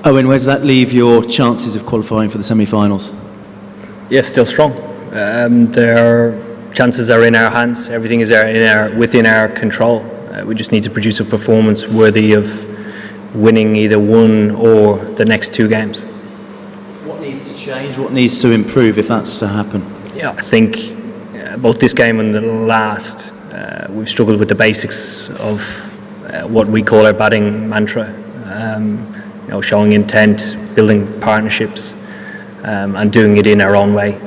Owen, where does that leave your chances of qualifying for the semi-finals? Yeah, still strong. Their chances are in our hands. Everything is within our control. We just need to produce a performance worthy of winning either one or the next two games. What needs to change? What needs to improve if that's to happen? Yeah, I think both this game and the last, we've struggled with the basics of what we call our batting mantra. Showing intent, building partnerships, and doing it in our own way.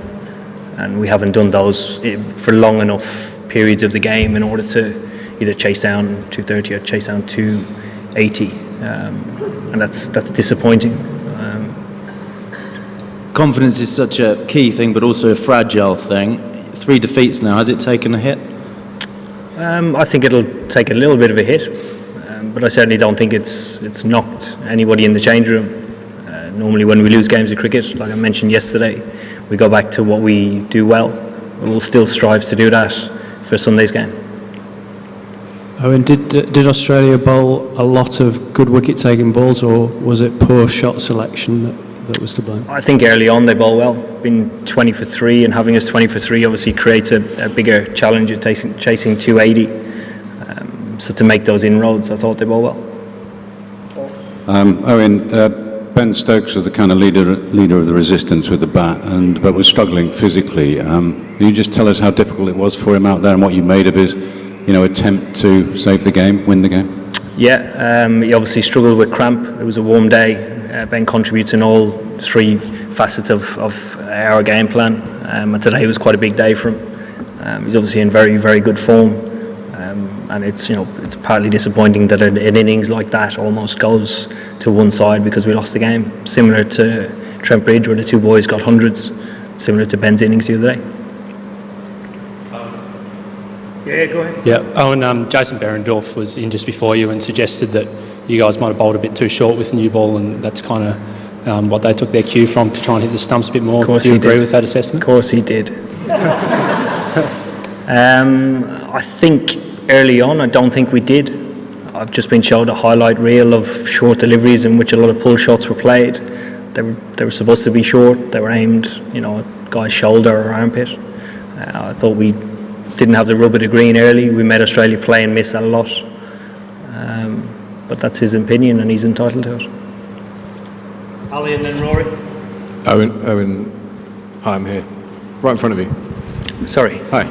And we haven't done those for long enough periods of the game in order to either chase down 230 or chase down 280, and that's disappointing. Confidence is such a key thing, but also a fragile thing. 3 defeats now. Has it taken a hit? I think it'll take a little bit of a hit, but I certainly don't think it's knocked anybody in the change room. Normally when we lose games of cricket, like I mentioned yesterday, we go back to what we do well. We'll still strive to do that for Sunday's game. Owen, did Australia bowl a lot of good wicket-taking balls, or was it poor shot selection that was to blame? I think early on they bowl well. Being 20 for 3 and having us 20 for 3 obviously creates a bigger challenge at chasing 280. So to make those inroads, I thought they bowl well. Owen, Ben Stokes was the kind of leader of the resistance with the bat, but was struggling physically. Can you just tell us how difficult it was for him out there and what you made of his, attempt to save the game, win the game? Yeah, he obviously struggled with cramp. It was a warm day. Ben contributes in all 3 facets of our game plan, and today was quite a big day for him. He's obviously in very, very good form, and it's partly disappointing that an innings like that almost goes to one side because we lost the game. Similar to Trent Bridge, where the 2 boys got hundreds. Similar to Ben's innings the other day. Yeah, go ahead. Yeah, Owen, Jason Behrendorff was in just before you and suggested that you guys might have bowled a bit too short with the new ball, and that's kind of what they took their cue from, to try and hit the stumps a bit more. Do you agree with that assessment? Of course he did. I think early on, I don't think we did. I've just been showed a highlight reel of short deliveries in which a lot of pull shots were played. They were supposed to be short. They were aimed, at guy's shoulder or armpit. I thought we didn't have the rub of the green early. We made Australia play and miss a lot. But that's his opinion and he's entitled to it. Ali and then Rory. Owen, hi, I'm here, right in front of you. Sorry. Hi.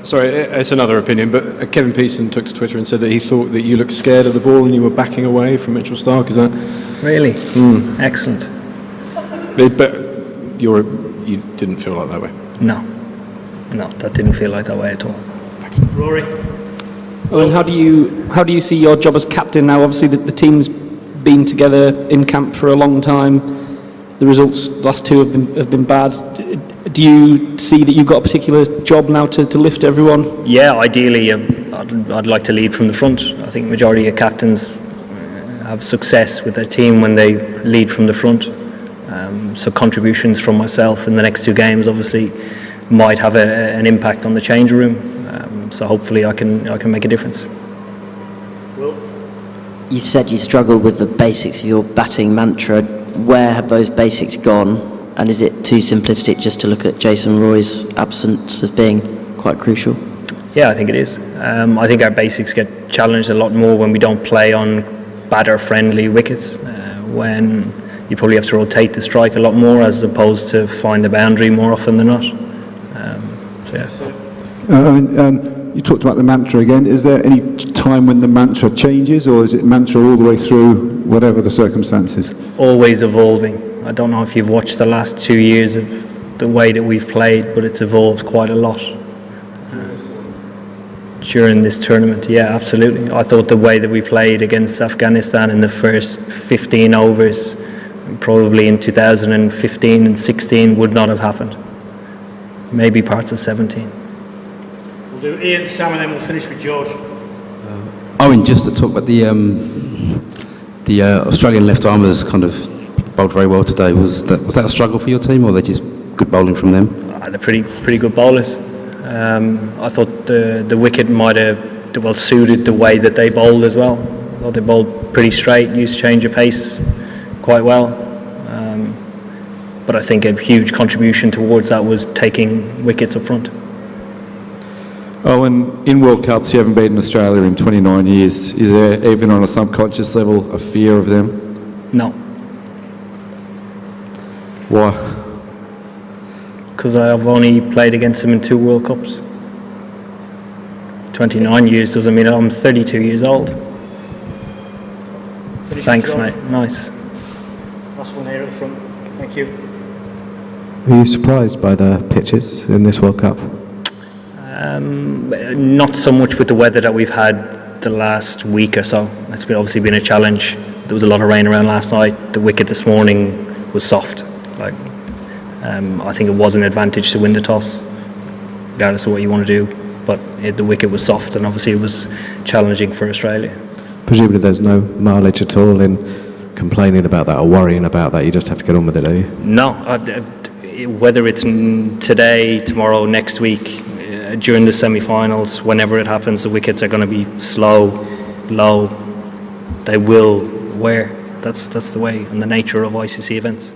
Sorry, it's another opinion, but Kevin Pearson took to Twitter and said that he thought that you looked scared of the ball and you were backing away from Mitchell Starc. Is that really? Excellent. But you didn't feel like that way? No, that didn't feel like that way at all. Thanks. Rory. Owen, how do you see your job as captain now? Obviously, the team's been together in camp for a long time. The results last 2 have been bad. Do you see that you've got a particular job now to lift everyone? Yeah, ideally, I'd like to lead from the front. I think the majority of captains have success with their team when they lead from the front. So contributions from myself in the next 2 games obviously might have an impact on the change room. So hopefully I can make a difference. You said you struggled with the basics of your batting mantra. Where have those basics gone? And is it too simplistic just to look at Jason Roy's absence as being quite crucial? Yeah, I think it is. I think our basics get challenged a lot more when we don't play on batter-friendly wickets, when you probably have to rotate the strike a lot more as opposed to find the boundary more often than not. You talked about the mantra again. Is there any time when the mantra changes, or is it mantra all the way through, whatever the circumstances? Always evolving. I don't know if you've watched the last 2 years of the way that we've played, but it's evolved quite a lot during this tournament. Yeah, absolutely. I thought the way that we played against Afghanistan in the first 15 overs, probably in 2015 and 16, would not have happened. Maybe parts of 17. We'll do Ian, Sam, and then we'll finish with George. Owen, just to talk about the Australian left-armers kind of bowled very well today. Was that a struggle for your team, or are they just good bowling from them? They're pretty good bowlers. I thought the wicket might have suited the way that they bowled as well. I thought they bowled pretty straight, used change of pace quite well. But I think a huge contribution towards that was taking wickets up front. Oh, and in World Cups you haven't beaten Australia in 29 years. Is there, even on a subconscious level, a fear of them? No. Why? Because I've only played against them in 2 World Cups. 29 years doesn't mean I'm 32 years old. Thanks, mate. Nice. Last one here at the front. Thank you. Were you surprised by the pitches in this World Cup? Not so much with the weather that we've had the last week or so. It's obviously been a challenge. There was a lot of rain around last night. The wicket this morning was soft. I think it was an advantage to win the toss, regardless of what you want to do. But the wicket was soft, and obviously it was challenging for Australia. Presumably there's no mileage at all in complaining about that or worrying about that. You just have to get on with it, do you? No. Whether it's today, tomorrow, next week, during the semi-finals, whenever it happens, the wickets are going to be slow, low. They will wear. That's the way and the nature of ICC events.